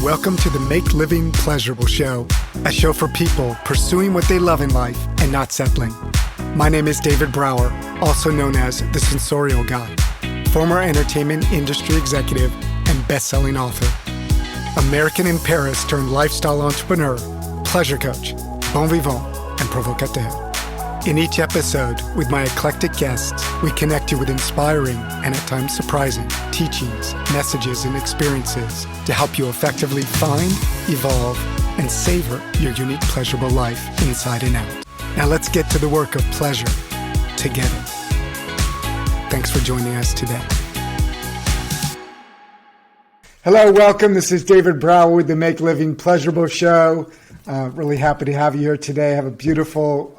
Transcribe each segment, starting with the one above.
Welcome to the Make Living Pleasurable Show, a show for people pursuing what they love in life and not settling. My name is David Brower, also known as the Sensorial Guy, former entertainment industry executive and best-selling author, American in Paris turned lifestyle entrepreneur, pleasure coach, bon vivant, and provocateur. In each episode, with my eclectic guests, we connect you with inspiring and at times surprising teachings, messages, and experiences to help you effectively find, evolve, and savor your unique pleasurable life inside and out. Now let's get to the work of pleasure together. Thanks for joining us today. Hello, welcome. This is David Brower with the Make Living Pleasurable Show. Really happy to have you here today. I have a beautiful,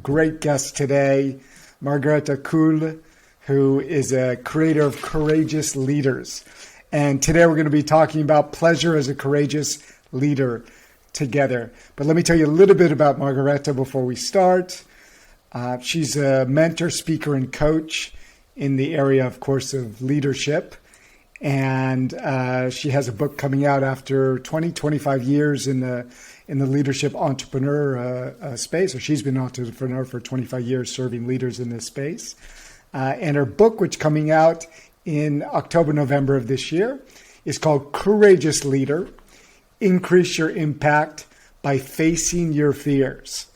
great guest today, Margareta Kull, who is a creator of Courageous Leaders. And today we're going to be talking about pleasure as a courageous leader together. But let me tell you a little bit about Margareta before we start. She's a mentor, speaker, and coach in the area, of course, of leadership. And she has a book coming out after 25 years in the leadership entrepreneur space, or she's been an entrepreneur for 25 years serving leaders in this space. And her book, which coming out in October, November of this year, is called Courageous Leader, Increase Your Impact by Facing Your Fears.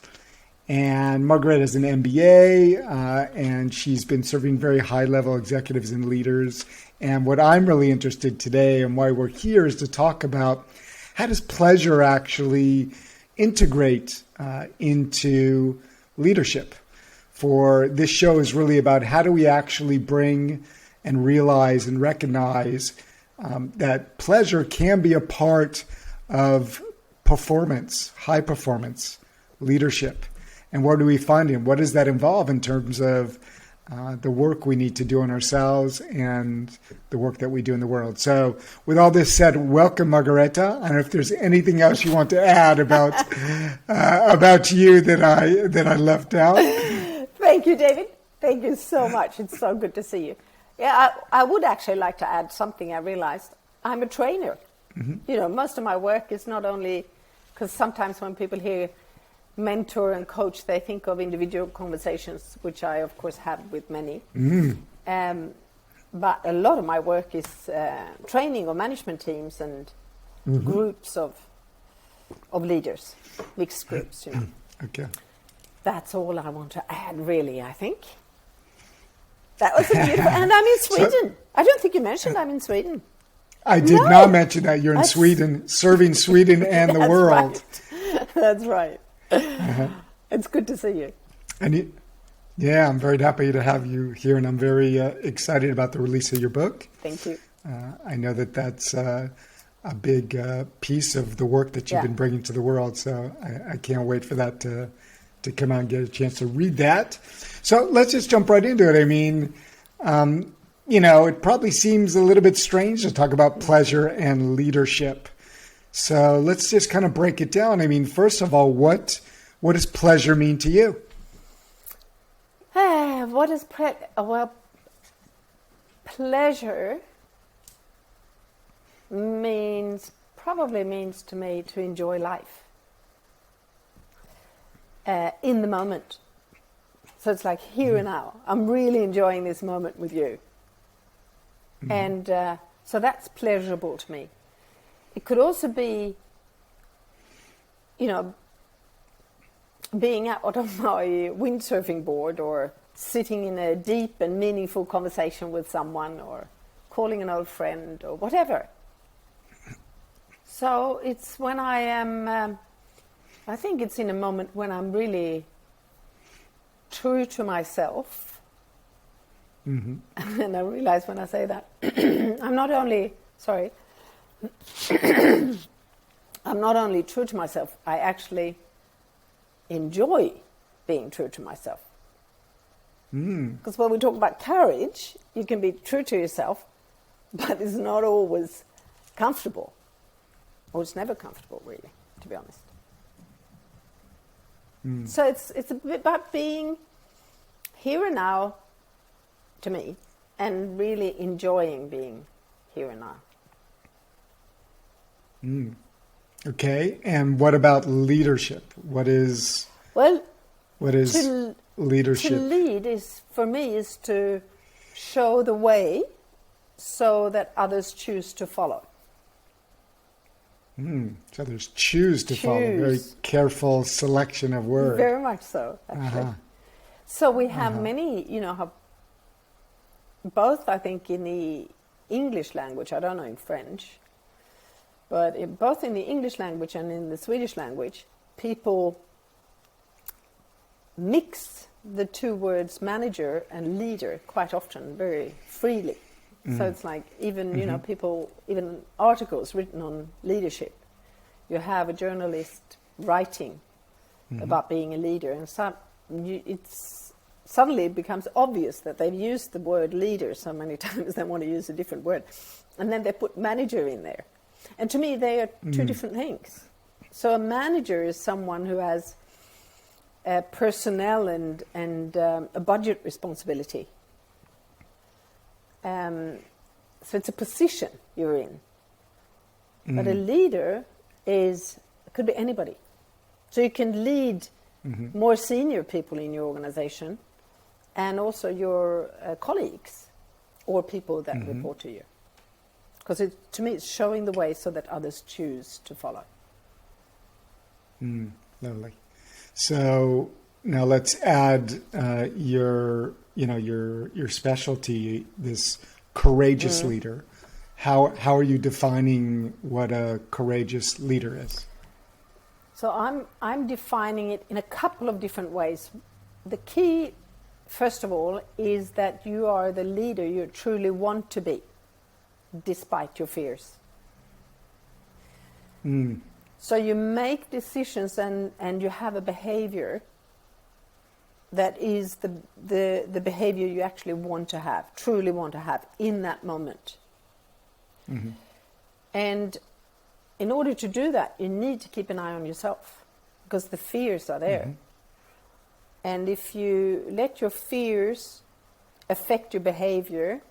And Margareta is an MBA, and she's been serving very high-level executives and leaders. And what I'm really interested today and why we're here is to talk about how does pleasure actually integrate into leadership. For this show is really about how do we actually bring and realize and recognize that pleasure can be a part of performance, high performance leadership. And where do we find it? What does that involve in terms of the work we need to do on ourselves and the work that we do in the world? So with all this said, welcome, Margareta. I don't know if there's anything else you want to add about you that I left out. Thank you, David. Thank you so much. It's so good to see you. Yeah, I would actually like to add something I realized. I'm a trainer. Mm-hmm. You know, most of my work is not only, because sometimes when people hear mentor and coach, they think of individual conversations, which I, of course, have with many. Mm. But a lot of my work is training of management teams and groups of leaders, mixed groups, you know. Okay. That's all I want to add, really, I think. That was a beautiful... And I'm in Sweden. I don't think you mentioned I'm in Sweden. I did not mention that you're in Sweden, serving Sweden and the world. Right. That's right. Uh-huh. It's good to see you. And yeah, I'm very happy to have you here, and I'm very excited about the release of your book. Thank you. I know that that's a big piece of the work that you've been bringing to the world, so I can't wait for that to come out and get a chance to read that. So let's just jump right into it. I mean, you know, it probably seems a little bit strange to talk about pleasure and leadership. So let's just kind of break it down. I mean, first of all, what does pleasure mean to you? What is pleasure probably means to me to enjoy life in the moment. So it's like here and now. I'm really enjoying this moment with you. And so that's pleasurable to me. It could also be, you know, being out on my windsurfing board or sitting in a deep and meaningful conversation with someone or calling an old friend or whatever. So it's when I am, I think it's in a moment when I'm really true to myself. Mm-hmm. And I realize when I say that, I'm not only true to myself, I actually enjoy being true to myself. Because when we talk about courage, you can be true to yourself, but it's not always comfortable. Or it's never comfortable, really, to be honest. So it's a bit about being here and now, to me, and really enjoying being here and now. Okay. And what about leadership? What is Well, leadership? to lead is, for me, is to show the way so that others choose to follow. So others choose to follow. Very careful selection of words. Very much so, actually. So we have many, both, I think, in the English language, I don't know in French, but both in the English language and in the Swedish language, people mix the two words manager and leader quite often, very freely. So it's like even, people, even articles written on leadership, you have a journalist writing about being a leader, and suddenly it becomes obvious that they've used the word leader so many times they want to use a different word. And then they put manager in there. And to me, they are two different things. So a manager is someone who has personnel and a budget responsibility. So it's a position you're in. But a leader could be anybody. So you can lead more senior people in your organization and also your colleagues or people that report to you. Because to me, it's showing the way so that others choose to follow. Lovely. So now let's add your specialty, this courageous leader. How are you defining what a courageous leader is? So I'm defining it in a couple of different ways. The key, first of all, is that you are the leader you truly want to be, despite your fears. So you make decisions and you have a behavior that is the behavior you actually want to have, truly want to have in that moment. And in order to do that, you need to keep an eye on yourself because the fears are there. And if you let your fears affect your behavior,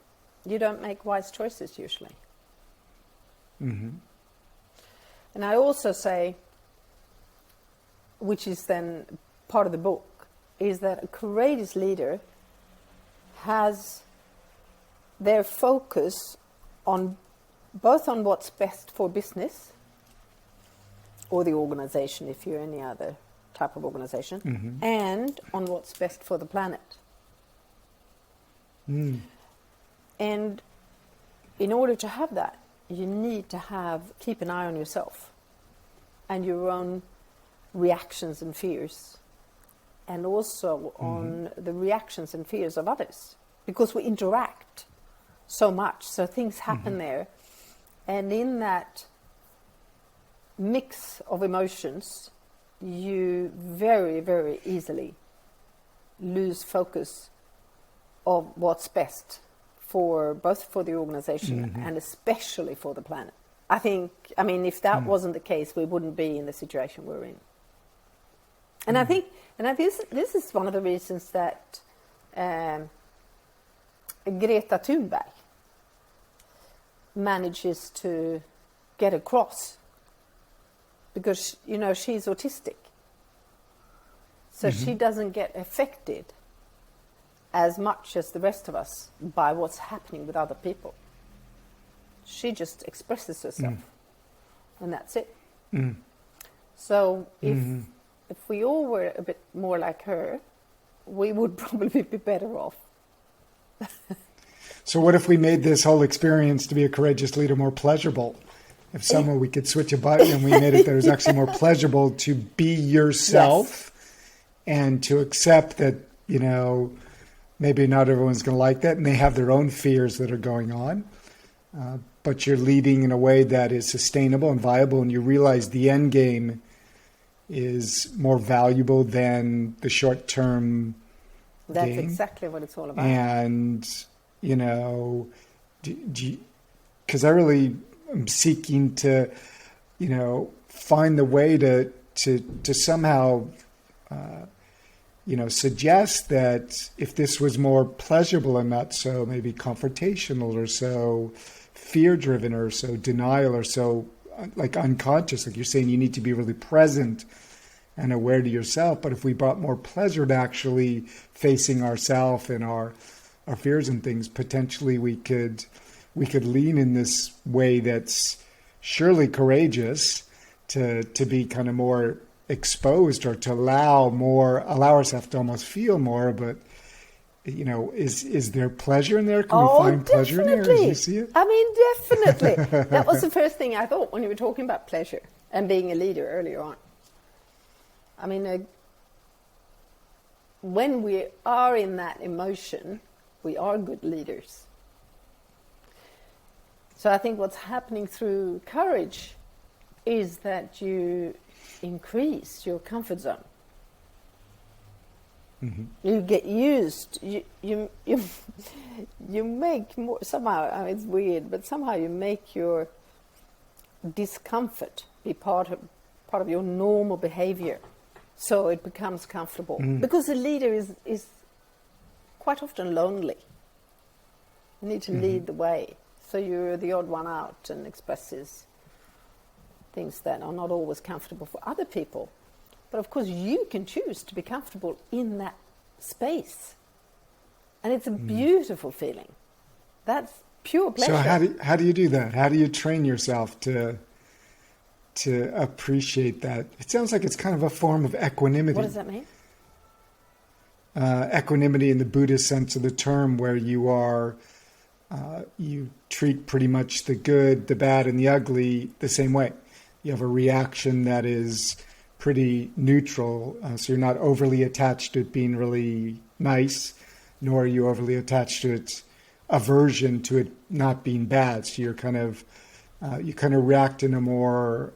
you don't make wise choices usually. And I also say, which is then part of the book, is that a courageous leader has their focus on both on what's best for business or the organization, if you're any other type of organization, and on what's best for the planet. And in order to have that, you need to keep an eye on yourself and your own reactions and fears, and also on the reactions and fears of others, because we interact so much, so things happen there. And in that mix of emotions, you very, very easily lose focus of what's best for both for the organization and especially for the planet. I mean, if that wasn't the case, we wouldn't be in the situation we're in. And I think this is one of the reasons that Greta Thunberg manages to get across, because she's autistic, so she doesn't get affected as much as the rest of us by what's happening with other people. She just expresses herself, and that's it. So if we all were a bit more like her, we would probably be better off. So what if we made this whole experience to be a courageous leader more pleasurable? If somehow we could switch a button and we made it that it was actually more pleasurable to be yourself and to accept that, maybe not everyone's going to like that and they have their own fears that are going on, but you're leading in a way that is sustainable and viable, and you realize the end game is more valuable than the short-term That's game. Exactly what it's all about. And because I really am seeking to, find the way to somehow, suggest that if this was more pleasurable and not so maybe confrontational or so fear-driven or so denial or so like unconscious. Like you're saying, you need to be really present and aware to yourself. But if we brought more pleasure to actually facing ourselves and our fears and things, potentially we could lean in this way that's surely courageous to be kind of more exposed, or to allow ourselves to almost feel more. But is there pleasure in there? Can we find pleasure in there as you see it? I mean, definitely. That was the first thing I thought when you were talking about pleasure and being a leader earlier on. I mean, when we are in that emotion, we are good leaders. So I think what's happening through courage is that you increase your comfort zone. Mm-hmm. You get used. You make more somehow. I mean, it's weird, but somehow you make your discomfort be part of your normal behavior, so it becomes comfortable. Mm. Because a leader is quite often lonely. You need to lead the way, so you're the odd one out and expresses things that are not always comfortable for other people. But of course, you can choose to be comfortable in that space, and it's a beautiful feeling. That's pure pleasure. So how do you do that? How do you train yourself to appreciate that? It sounds like it's kind of a form of equanimity. What does that mean? Equanimity in the Buddhist sense of the term, where you are, you treat pretty much the good, the bad, and the ugly the same way. You have a reaction that is pretty neutral, so you're not overly attached to it being really nice, nor are you overly attached to its aversion to it not being bad. So you're kind of you react in a more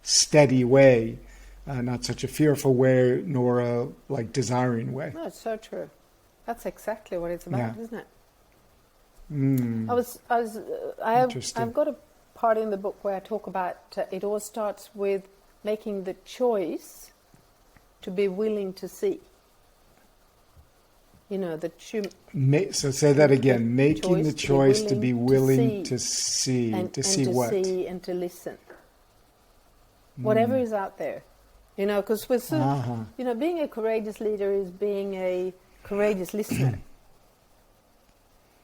steady way, not such a fearful way, nor a desiring way. No, it's so true. That's exactly what it's about, isn't it? Mm. I've got a part in the book where I talk about it all starts with making the choice to be willing to see. So say that again. Making the choice to be willing to see. To see what? To see and to listen. Whatever is out there. Because we're so, being a courageous leader is being a courageous listener.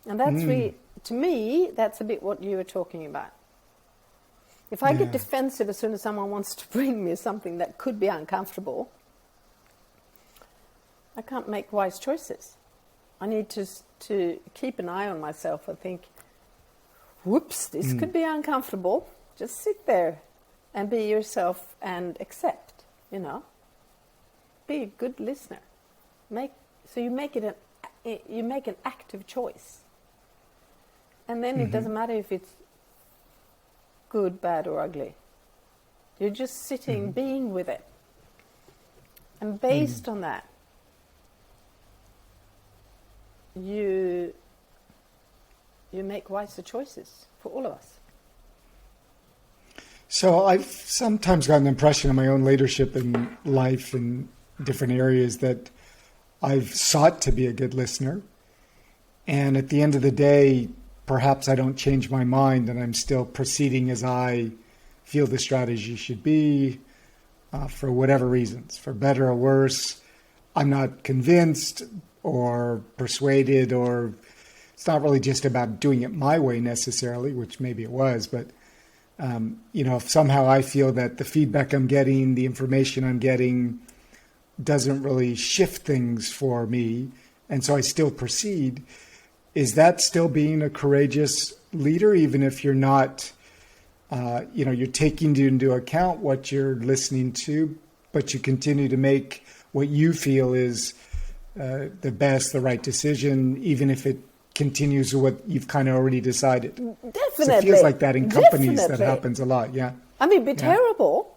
And that's really, to me, that's a bit what you were talking about. If I get defensive as soon as someone wants to bring me something that could be uncomfortable, I can't make wise choices. I need to keep an eye on myself and think, whoops, this could be uncomfortable. Just sit there and be yourself and accept, Be a good listener. You make an active choice. And then it doesn't matter if it's good, bad, or ugly. You're just sitting, being with it. And based on that, you make wiser choices for all of us. So I've sometimes gotten the impression in my own leadership in life in different areas that I've sought to be a good listener. And at the end of the day, perhaps I don't change my mind and I'm still proceeding as I feel the strategy should be for whatever reasons, for better or worse. I'm not convinced or persuaded, or it's not really just about doing it my way necessarily, which maybe it was, but if somehow I feel that the feedback I'm getting, the information I'm getting doesn't really shift things for me, and so I still proceed, is that still being a courageous leader, even if you're not, you're taking into account what you're listening to, but you continue to make what you feel is the best, the right decision, even if it continues with what you've kind of already decided? Definitely. So it feels like that in companies that happens a lot, yeah. I mean, it'd be terrible.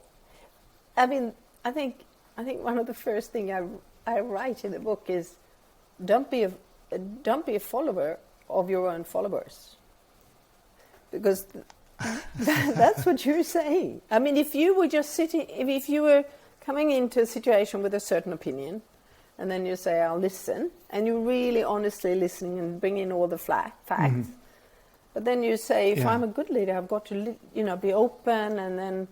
I mean, I think one of the first things I write in the book is don't be a follower of your own followers, because that's what you're saying. I mean, if you were just sitting, if you were coming into a situation with a certain opinion, and then you say, I'll listen, and you're really honestly listening and bring in all the facts, But then you say, if Yeah. I'm a good leader, I've got to, be open and then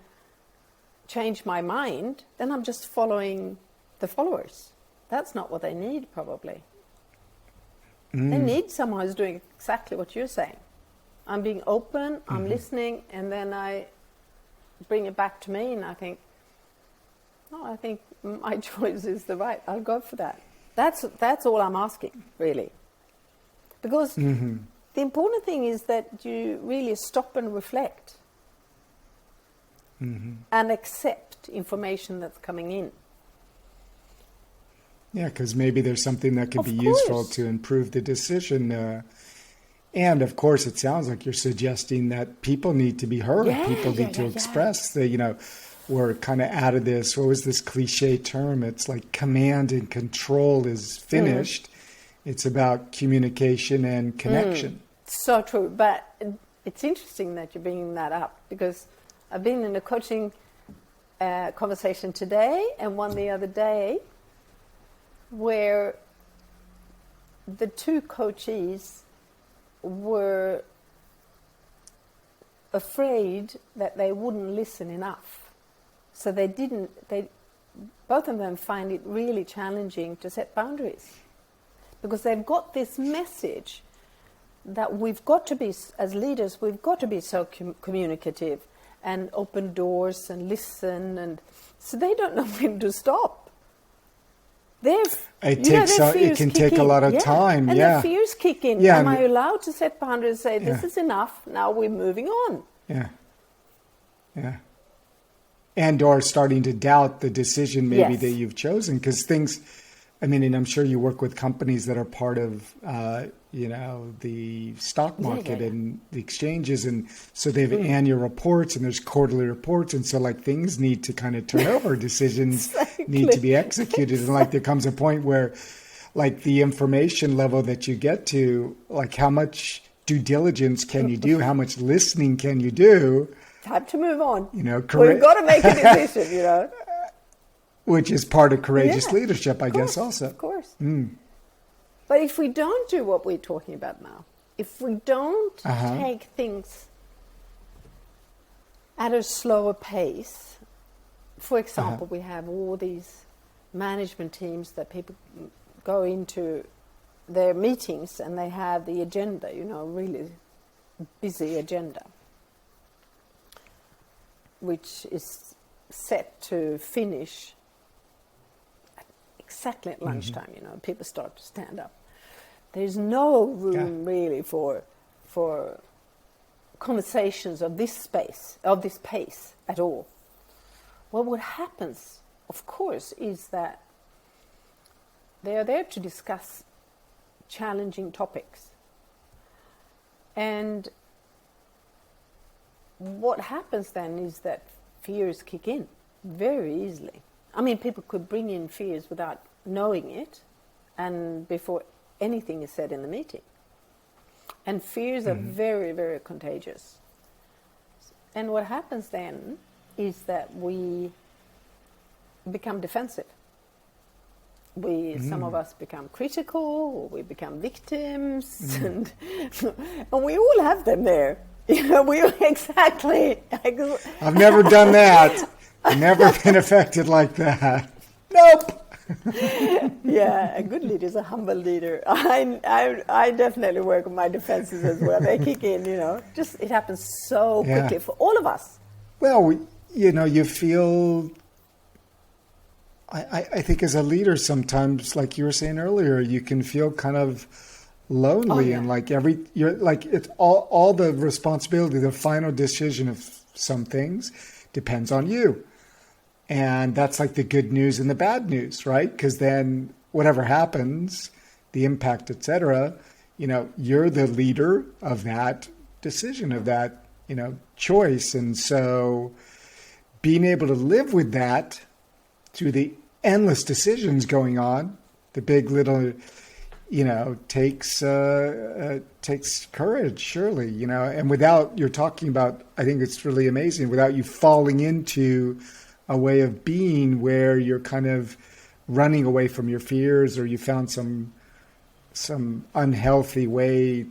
change my mind. Then I'm just following the followers. That's not what they need, probably. They need someone who's doing exactly what you're saying. I'm being open, I'm listening, and then I bring it back to me, and I think, I think my choice is the right. I'll go for that. That's all I'm asking, really. Because the important thing is that you really stop and reflect and accept information that's coming in. Yeah, because maybe there's something that could Of be useful course. to improve the decision. And of course, it sounds like you're suggesting that people need to be heard. Yeah, People need to yeah. express that, we're kind of out of this. What was this cliche term? It's like command and control is finished. It's about communication and connection. So true. But it's interesting that you're bringing that up, because I've been in a coaching conversation today and one the other day where the two coachees were afraid that they wouldn't listen enough. So they both of them find it really challenging to set boundaries, because they've got this message that we've got to be, as leaders, we've got to be so communicative and open doors and listen, and so they don't know when to stop. It can take a lot of time. And Yeah. the fears kick in. Yeah, Am and- I allowed to set boundaries and say, this Yeah. is enough, now we're moving on? Yeah. Yeah. And or starting to doubt the decision maybe Yes. that you've chosen, because things, and I'm sure you work with companies that are part of, the stock market yeah. and the exchanges. And so they have annual reports and there's quarterly reports. And so like things need to kind of turn over, decisions need to be executed. And like there comes a point where like the information level that you get to, like how much due diligence can you do? How much listening can you do? Time to move on. Correct. We've got to make a decision, Which is part of courageous Yeah, leadership, I guess, course, also. Of course. But if we don't do what we're talking about now, if we don't take things at a slower pace, for example, we have all these management teams that people go into their meetings and they have the agenda, really busy agenda, which is set to finish exactly at lunchtime. People start to stand up. There's no room really for conversations of this pace at all. Well, what happens, of course, is that they are there to discuss challenging topics. And what happens then is that fears kick in very easily. People could bring in fears without knowing it, and before anything is said in the meeting. And fears are very, very contagious. And what happens then is that we become defensive. Some of us become critical, or we become victims, and we all have them there. We exactly. I've never done that. I've never been affected like that. Nope. Yeah, a good leader is a humble leader. I definitely work on my defenses as well. They kick in, Just it happens so quickly for all of us. Well, you feel. I think as a leader, sometimes, like you were saying earlier, you can feel kind of lonely and like it's all the responsibility, the final decision of some things depends on you. And that's like the good news and the bad news, right? Because then whatever happens, the impact, etc., you're the leader of that decision, of that, choice. And so being able to live with that through the endless decisions going on, the big little, takes courage, surely, and without, you're talking about, I think it's really amazing, without you falling into a way of being where you're kind of running away from your fears, or you found some unhealthy way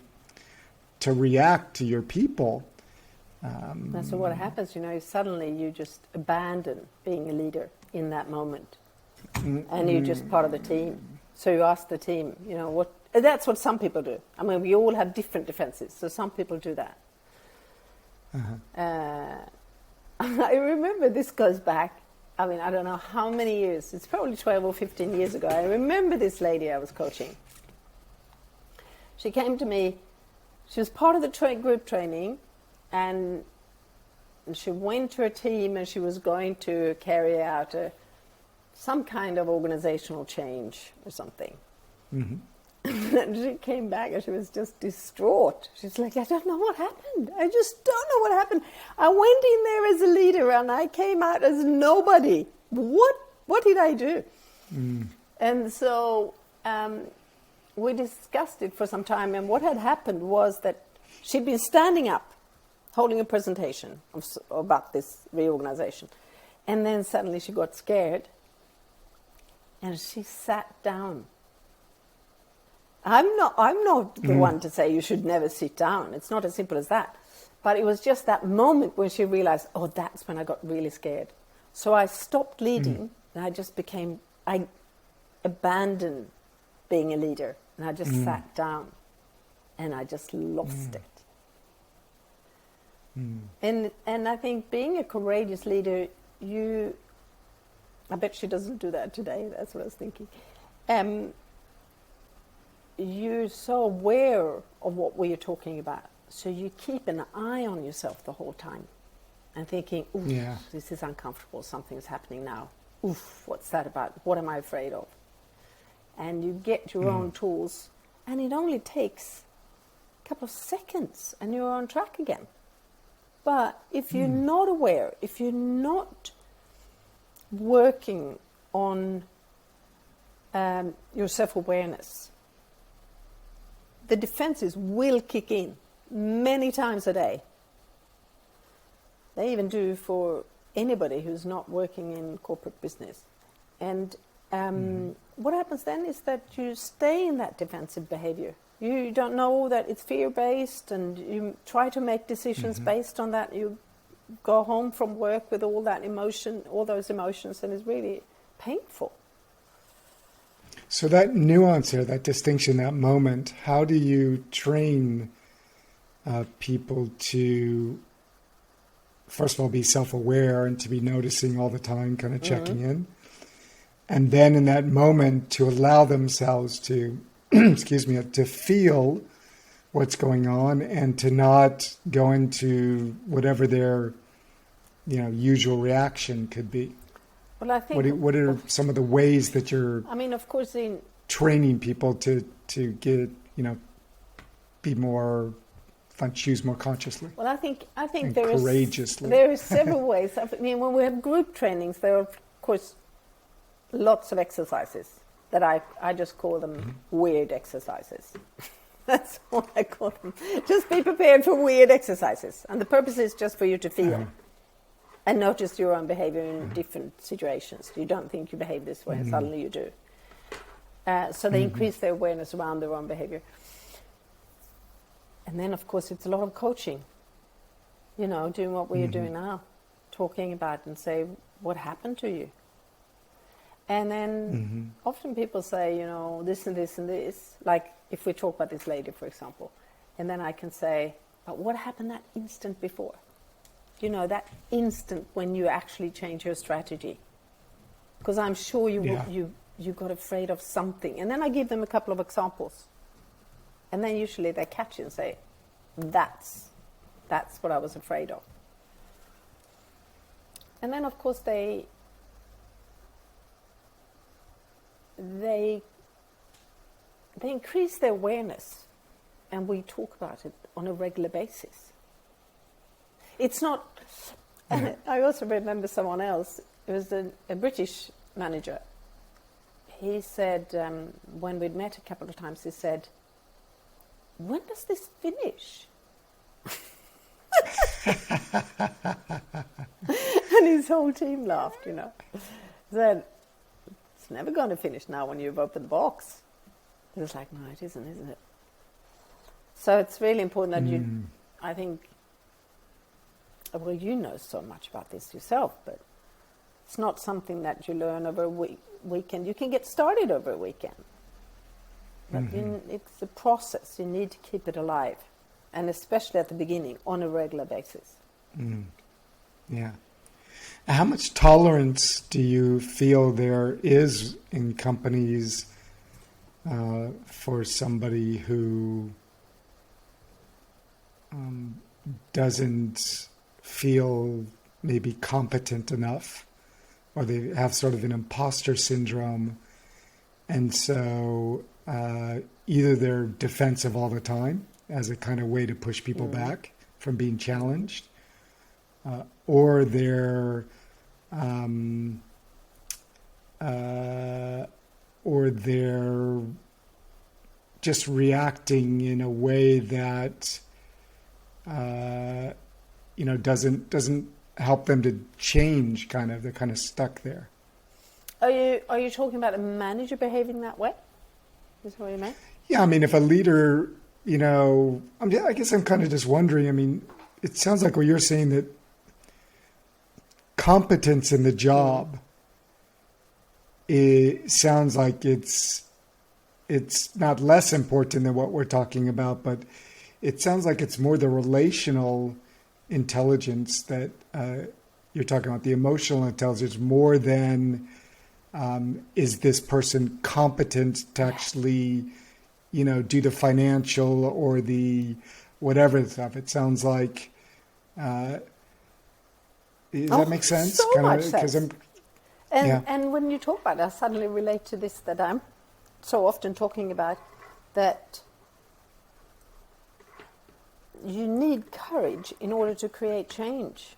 to react to your people. That's what happens, suddenly you just abandon being a leader in that moment. And you're just part of the team. So you ask the team, what, that's what some people do. I mean, we all have different defenses, so some people do that. I remember this goes back, I don't know how many years, it's probably 12 or 15 years ago. I remember this lady I was coaching. She came to me, she was part of the group training, and she went to a team and she was going to carry out some kind of organizational change or something. And she came back and she was just distraught. She's like, I don't know what happened. I just don't know what happened. I went in there as a leader and I came out as nobody. What did I do? And so we discussed it for some time, and what had happened was that she'd been standing up, holding a presentation about this reorganization. And then suddenly she got scared and she sat down. I'm not the one to say you should never sit down. It's not as simple as that. But it was just that moment when she realized, oh, that's when I got really scared. So I stopped leading and I abandoned being a leader. And I just sat down and I just lost it. And I think being a courageous leader, I bet she doesn't do that today, that's what I was thinking. You're so aware of what we are talking about, so you keep an eye on yourself the whole time and thinking, oof, this is uncomfortable, something's happening now. Oof, what's that about? What am I afraid of? And you get your own tools, and it only takes a couple of seconds and you're on track again. But if you're not aware, if you're not working on your self-awareness, the defenses will kick in many times a day. They even do for anybody who's not working in corporate business. And what happens then is that you stay in that defensive behavior. You don't know that it's fear-based, and you try to make decisions based on that. You go home from work with all that emotion, all those emotions, and it's really painful. So that nuance there, that distinction, that moment, how do you train people to, first of all, be self-aware and to be noticing all the time, kind of checking in? And then in that moment to allow themselves to, to feel what's going on and to not go into whatever their, usual reaction could be. Well, I think what are some of the ways that you're of course, training people to get, be more, choose more consciously? Well, I think courageously. There are several ways. When we have group trainings, there are, of course, lots of exercises that I just call them weird exercises. That's what I call them. Just be prepared for weird exercises. And the purpose is just for you to feel and notice your own behavior in different situations. You don't think you behave this way and suddenly you do. So they increase their awareness around their own behavior. And then, of course, it's a lot of coaching. Doing what we are doing now. Talking about and say, what happened to you? And then often people say, this and this and this. Like if we talk about this lady, for example. And then I can say, but what happened that instant before? That instant when you actually change your strategy. Because I'm sure you got afraid of something. And then I give them a couple of examples. And then usually they catch it and say, that's what I was afraid of. And then, of course, they increase their awareness, and we talk about it on a regular basis. It's not... I also remember someone else, it was a British manager. He said, when we'd met a couple of times, he said, when does this finish? And his whole team laughed, Said, it's never going to finish now when you've opened the box. It was like, no, it isn't it? So it's really important that I think, well, you know so much about this yourself, but it's not something that you learn over a weekend. You can get started over a weekend. But it's a process. You need to keep it alive. And especially at the beginning, on a regular basis. Yeah. How much tolerance do you feel there is in companies for somebody who doesn't feel maybe competent enough, or they have sort of an imposter syndrome, and so either they're defensive all the time as a kind of way to push people back from being challenged, or they're just reacting in a way that doesn't help them to change. They're kind of stuck there. Are you talking about a manager behaving that way? Is that what you meant? Yeah, I mean, if a leader, I guess I'm kind of just wondering. I mean, it sounds like what you're saying, that competence in the job, it sounds like it's not less important than what we're talking about, but it sounds like it's more the relational intelligence that you're talking about, the emotional intelligence, more than is this person competent to actually, do the financial or the whatever stuff. It sounds like, does that make sense? So much sense. And when you talk about it, I suddenly relate to this that I'm so often talking about, that you need courage in order to create change.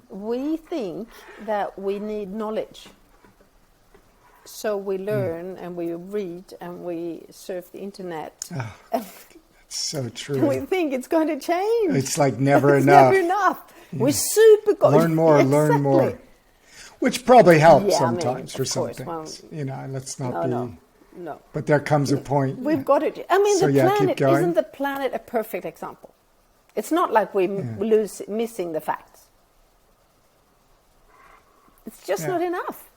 We think that we need knowledge. So we learn and we read and we surf the internet. Oh, that's so true. We think it's going to change. It's like never it's enough. Never enough. We're super good. Learn more, learn more. Which probably helps sometimes for some course, things. Well, let's not be... No. But there comes a point. We've got it. I mean, So, the planet, keep going. isn't the planet a perfect example? It's not like we're missing the facts. It's just not enough.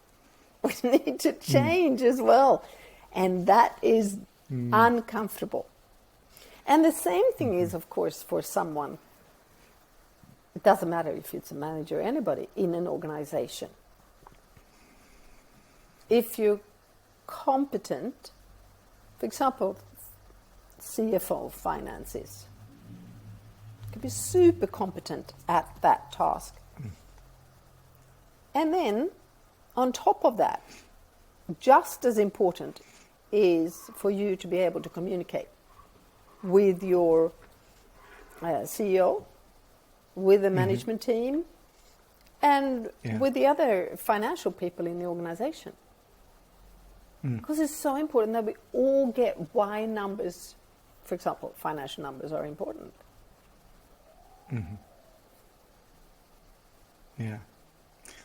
We need to change as well. And that is uncomfortable. And the same thing is, of course, for someone. It doesn't matter if it's a manager or anybody in an organization. If you're competent, for example, CFO finances, could be super competent at that task. And then, on top of that, just as important is for you to be able to communicate with your CEO, with the management team, and with the other financial people in the organization. Because it's so important that we all get why numbers, for example, financial numbers are important. Yeah.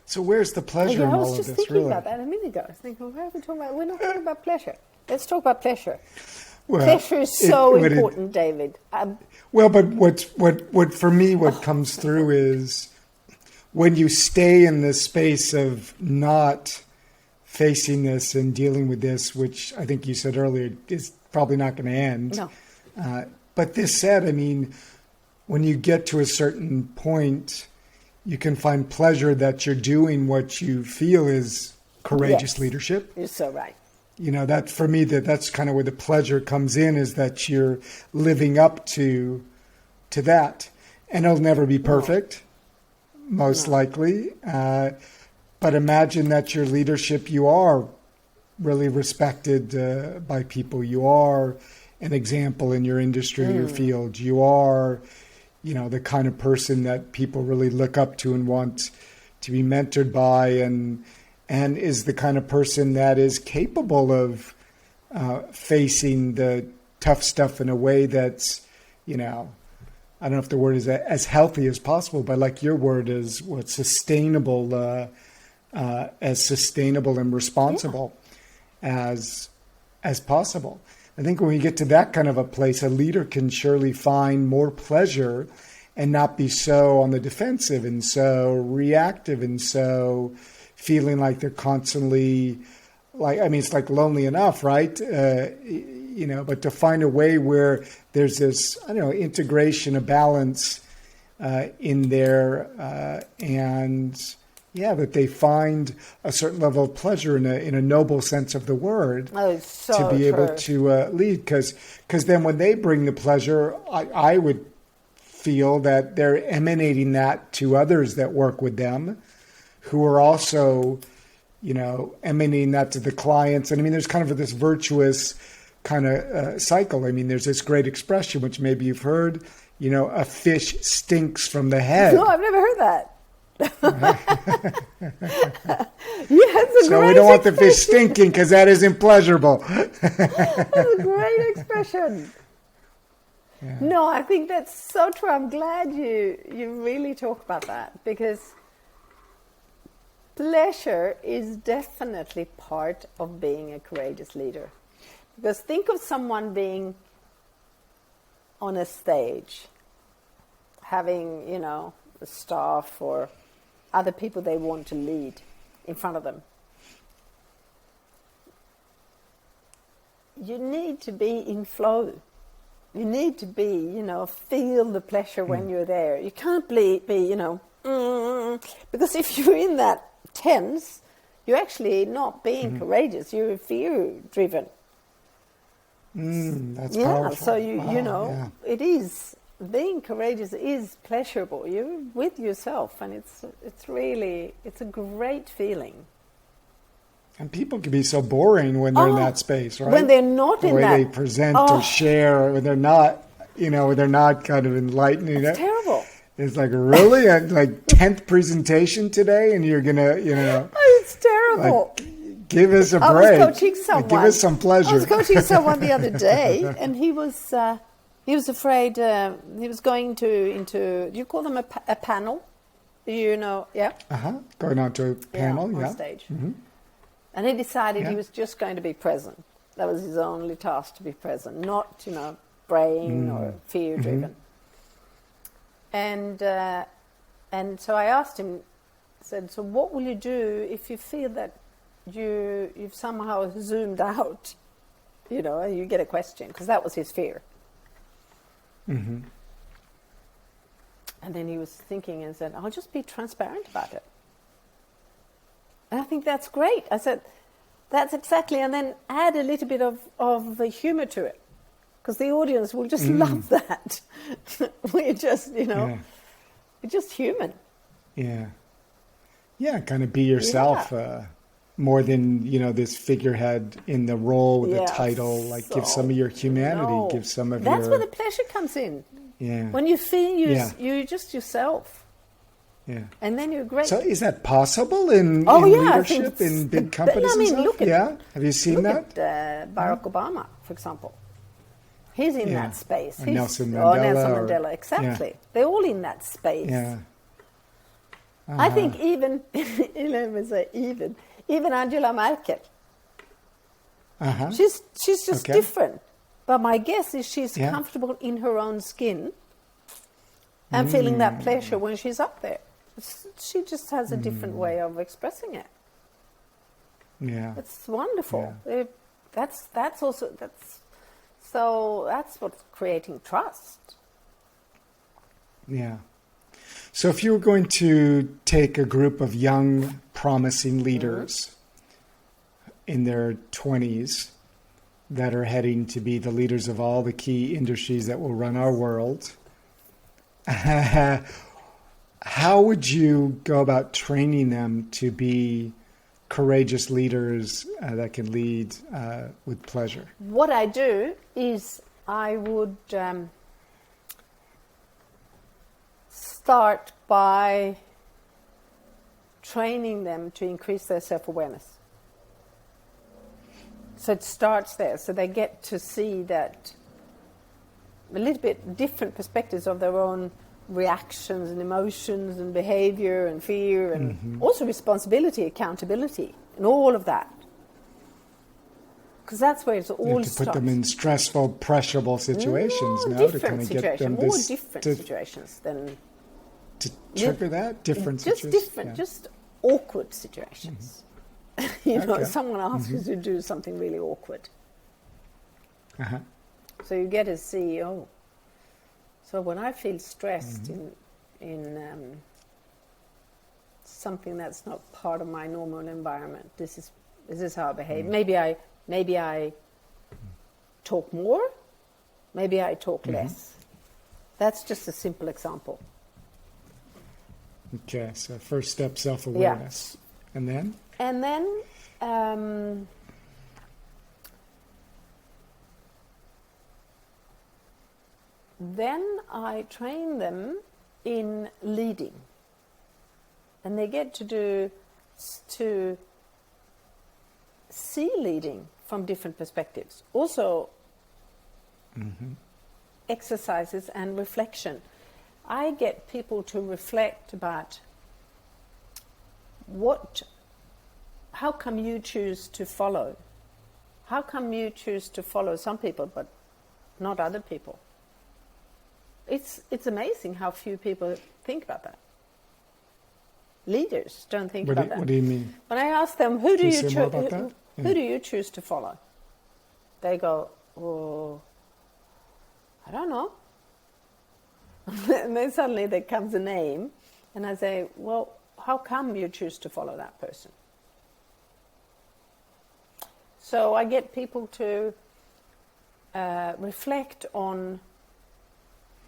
So where's the pleasure in I all was of just this, thinking really? about that a minute ago. I was thinking, why are we talking about? We're not talking about pleasure. Let's talk about pleasure. Well, pleasure is so important, David. Well, but what for me, what comes through is when you stay in this space of not facing this and dealing with this, which I think you said earlier is probably not going to end. No. But this said, I mean, when you get to a certain point, you can find pleasure that you're doing what you feel is courageous leadership. You're so right. That for me, that's kind of where the pleasure comes in, is that you're living up to that. And it'll never be perfect, most likely. But imagine that your leadership, you are really respected by people. You are an example in your industry, your field. You are, the kind of person that people really look up to and want to be mentored by, and is the kind of person that is capable of facing the tough stuff in a way that's, I don't know if the word is as healthy as possible, but like your word is what sustainable, as sustainable and responsible as possible. I think when we get to that kind of a place, a leader can surely find more pleasure and not be so on the defensive and so reactive and so feeling like they're constantly it's like lonely enough, right? But to find a way where there's this, integration, a balance in there, that they find a certain level of pleasure in a noble sense of the word so to be able true. to lead. Because then when they bring the pleasure, I would feel that they're emanating that to others that work with them, who are also, emanating that to the clients. And there's kind of this virtuous kind of cycle. There's this great expression, which maybe you've heard, a fish stinks from the head. No, I've never heard that. So we don't want the fish stinking because that isn't pleasurable. That's a great expression. Yeah. No, I think that's so true. I'm glad you really talk about that, because pleasure is definitely part of being a courageous leader. Because think of someone being on a stage, having, a staff or other people they want to lead in front of them. You need to be in flow. You need to be, feel the pleasure when you're there. You can't be because if you're in that tense, you're actually not being courageous. You're fear-driven. That's powerful. So it is, being courageous is pleasurable. You're with yourself, and it's a great feeling. And people can be so boring when they're in that space, right? When they're not in that. The way they present or share, when they're not, when they're not kind of enlightening. It's terrible. It's like, really? 10th presentation today, and you're going to, It's terrible. Give us a break. I was coaching someone. Give us some pleasure. I was coaching someone the other day, and he was afraid. He was going into. Do you call them a panel? Yeah. Going on to a panel. On stage. Mm-hmm. And he decided he was just going to be present. That was his only task, to be present, not brain or fear driven. And so I asked him. Said, so what will you do if you feel that you've somehow zoomed out, and you get a question, because that was his fear. Mm-hmm. And then he was thinking and said, I'll just be transparent about it. And I think that's great. I said, that's exactly, and then add a little bit of the humor to it, because the audience will just love that. We're just, we're just human. Yeah. Yeah, kind of be yourself. More than, this figurehead in the role with the title, give some of your humanity, give some of That's where the pleasure comes in. Yeah. When you feel you're just yourself. Yeah. And then you're great. So is that possible in leadership, in big companies and stuff? Have you seen that? At Barack Obama, for example. He's in that space. Or Nelson Mandela. Nelson Mandela, exactly. Yeah. They're all in that space. Yeah. I think even Angela Merkel. She's just different. But my guess is she's comfortable in her own skin and feeling that pleasure when she's up there. She just has a different way of expressing it. Yeah. It's wonderful. Yeah. That's what's creating trust. Yeah. So if you were going to take a group of young, promising leaders in their 20s that are heading to be the leaders of all the key industries that will run our world, how would you go about training them to be courageous leaders that can lead with pleasure? What I do is I would start by training them to increase their self-awareness. So it starts there. So they get to see that a little bit different perspectives of their own reactions and emotions and behavior and fear and also responsibility, accountability, and all of that. because that's where it's all to starts. put them in stressful, pressurable situations, More to kind different of get them situations, more different to situations than trigger that different just situations. different, just awkward situations. You know, Okay. someone asks you to do something really awkward. Uh-huh. So you get to see, oh, so when I feel stressed in something that's not part of my normal environment, this is how I behave. Maybe I talk more, maybe I talk less. That's just a simple example. Okay, so first step, self-awareness. And then? And then I train them in leading. And they get to see leading from different perspectives. Also, exercises and reflection. I get people to reflect about how come you choose to follow? How come you choose to follow some people but not other people? It's amazing how few people think about that. Leaders don't think about that. What do you mean? When I ask them, who do you choose to follow? They go, oh, I don't know. And then suddenly there comes a name, and I say, well, how come you choose to follow that person? So I get people to reflect on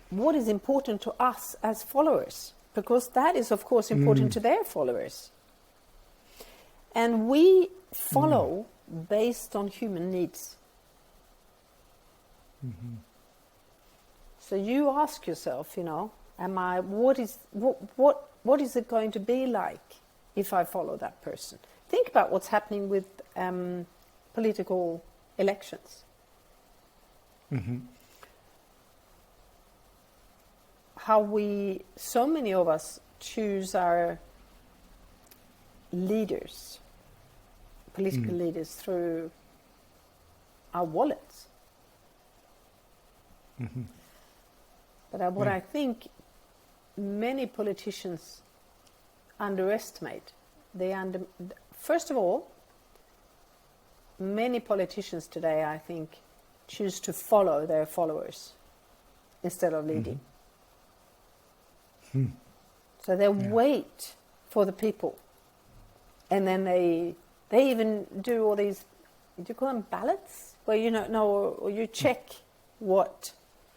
what is important to us as followers, because that is, of course, important to their followers. And we follow based on human needs. So you ask yourself, what is it going to be like if I follow that person? Think about what's happening with political elections. How so many of us choose our leaders, political leaders, through our wallets. But what I think many politicians underestimate, first of all, many politicians today, I think, choose to follow their followers instead of leading. So they wait for the people, and then they even do all these, do you call them ballots? Where or you check what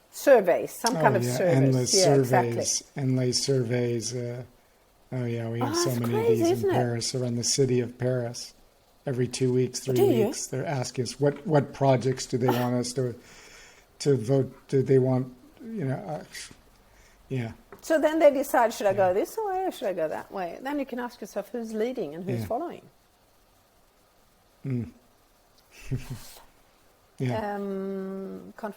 surveys, some kind of surveys. Endless surveys. Exactly. Endless surveys. We have so many crazy, of these isn't in it? Paris, around the city of Paris. Every 2 weeks, 3 Do you? weeks, they're asking us what projects do they want us to vote? Do they want, yeah. So then they decide, should I go this way or should I go that way? Then you can ask yourself, who's leading and who's following? Can't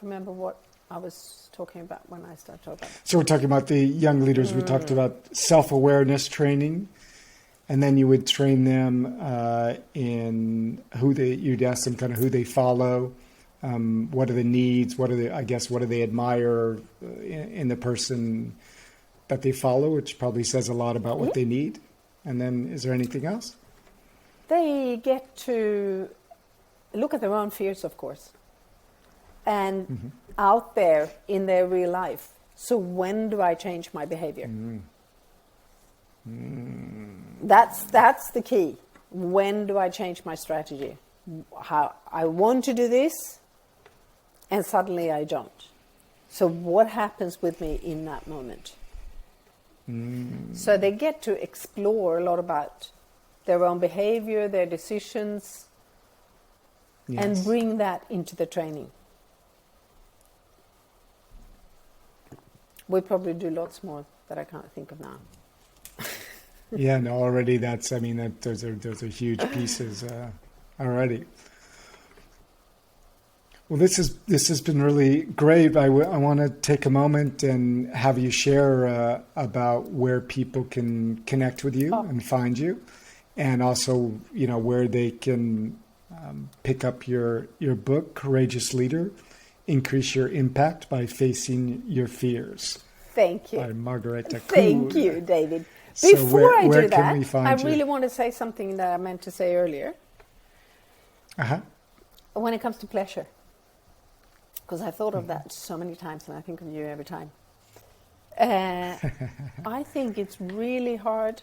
remember what I was talking about when I started talking about it. So we're talking about the young leaders. We talked about self-awareness training, and then you would train them in you'd ask them kind of who they follow, what are the needs, what do they admire in the person that they follow, which probably says a lot about what they need. And then is there anything else? They get to look at their own fears, of course, and out there in their real life. So when do I change my behavior? That's the key. When do I change my strategy? How I want to do this, and suddenly I don't. So what happens with me in that moment? So they get to explore a lot about their own behavior, their decisions, and bring that into the training. We probably do lots more that I can't think of now. Already those are huge pieces already. Well, this has been really great. I want to take a moment and have you share about where people can connect with you and find you, and also where they can pick up your book, Courageous Leader, Increase Your Impact by Facing Your Fears. Thank you. By Margareta Kull. Thank you, David. So Before I do can we that, find I you? really want to say something that I meant to say earlier. Uh-huh. When it comes to pleasure, because I thought of that so many times, and I think of you every time. I think it's really hard,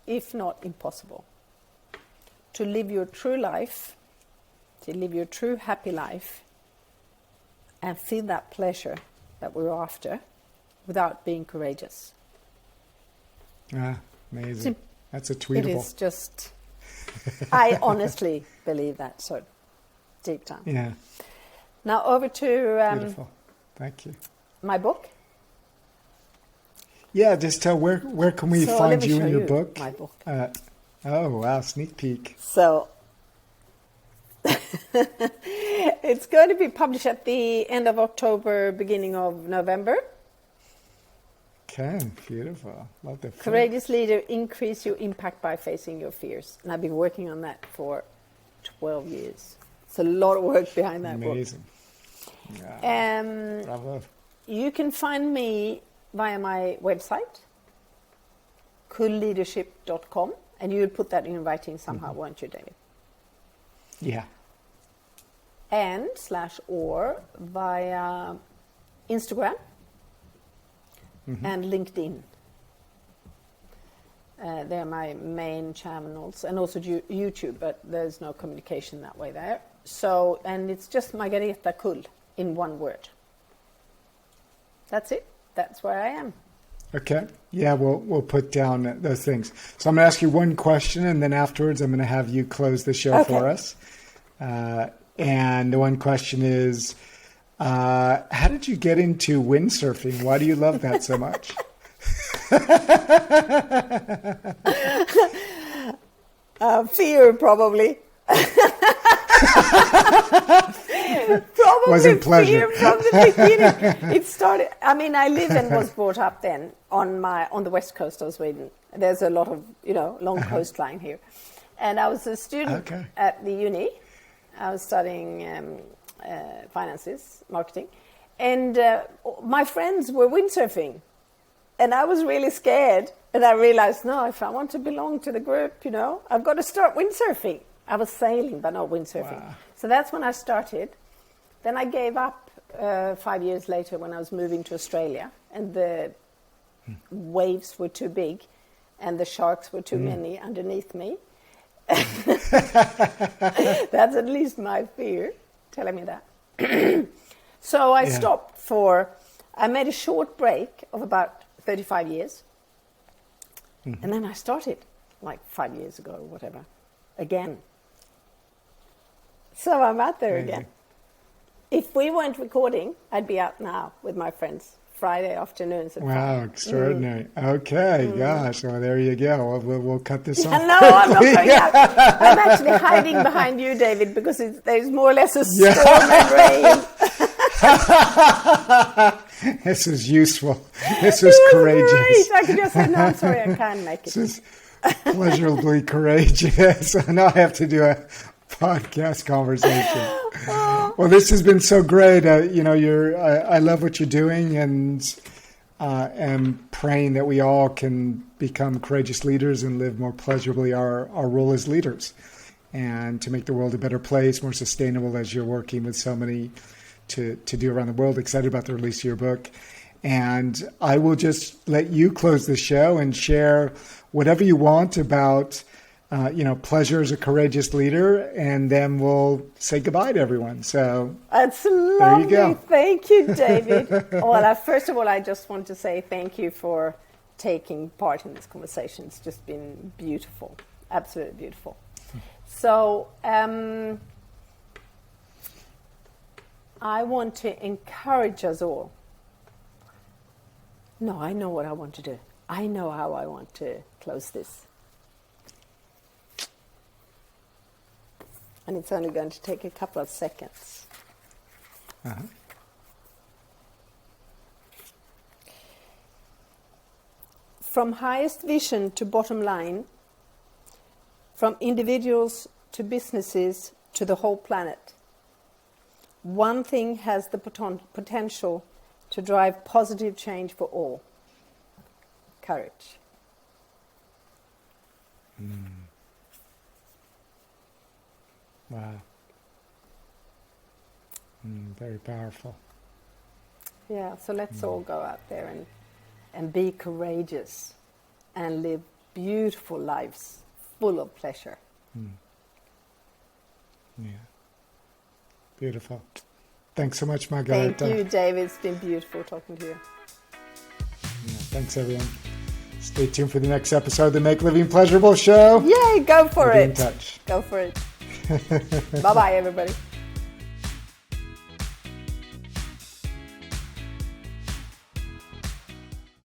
if not impossible, to live your true life, to live your true happy life, and feel that pleasure that we're after without being courageous. Amazing. That's a tweetable. It is just, I honestly believe that, so deep down. Yeah. Now over to Beautiful. Thank you. my book. Yeah, just tell where can we So find let me you show in your you book? my book. Oh, wow, sneak peek. So it's going to be published at the end of October, beginning of November. Okay, beautiful. Love the Courageous Leader, Increase Your Impact by Facing Your Fears. And I've been working on that for 12 years. It's a lot of work behind that Amazing. Yeah. Bravo. You can find me via my website, coolleadership.com, and you'll put that in writing somehow, won't you, David? Yeah. And /or via Instagram and LinkedIn. They're my main channels, and also YouTube, but there's no communication that way there. So, and it's just Margareta Kull in one word. That's it. That's where I am. Okay. Yeah, we'll put down those things. So I'm going to ask you one question, and then afterwards I'm going to have you close the show for us. And the one question is, how did you get into windsurfing? Why do you love that so much? Fear, probably. Probably Wasn't pleasure. fear from the beginning. It started. I mean, I lived and was brought up then on the west coast of Sweden. There's a lot of long coastline here, and I was a student at the uni. I was studying finances, marketing, and my friends were windsurfing, and I was really scared. And I realized, no, if I want to belong to the group, I've got to start windsurfing. I was sailing, but not windsurfing. Wow. So that's when I started. Then I gave up 5 years later when I was moving to Australia, and the waves were too big, and the sharks were too many underneath me. That's at least my fear telling me that. So I stopped I made a short break of about 35 years. And then I started like 5 years ago or whatever, again. So I'm out there again. If we weren't recording, I'd be out now with my friends. Friday afternoons. Wow, extraordinary. Okay, gosh. Well, there you go. We'll cut this off. No, I'm not going out. I'm actually hiding behind you, David, because there's more or less a storm and rain. This is useful. This is courageous. Great. I could just say, no, I'm sorry, I can't make it. This is pleasurably courageous. Now I have to do a podcast conversation. Well, this has been so great. I love what you're doing, and am praying that we all can become courageous leaders and live more pleasurably our role as leaders, and to make the world a better place, more sustainable, as you're working with so many to do around the world. Excited about the release of your book. And I will just let you close the show and share whatever you want about pleasure as a courageous leader, and then we'll say goodbye to everyone. So that's lovely. There you go. Thank you, David. Well, first of all, I just want to say thank you for taking part in this conversation. It's just been beautiful, absolutely beautiful. So I want to encourage us all. No, I know what I want to do. I know how I want to close this. And it's only going to take a couple of seconds. From highest vision to bottom line, from individuals to businesses to the whole planet. One thing has the potential to drive positive change for all. Courage. Wow. Very powerful. Yeah, so let's all go out there and be courageous and live beautiful lives full of pleasure. Yeah. Beautiful. Thanks so much, Margareta. Thank you, David. It's been beautiful talking to you. Yeah, thanks, everyone. Stay tuned for the next episode of the Make Living Pleasurable show. Yay, go for We'll be it. in touch. Go for it. Bye-bye, everybody.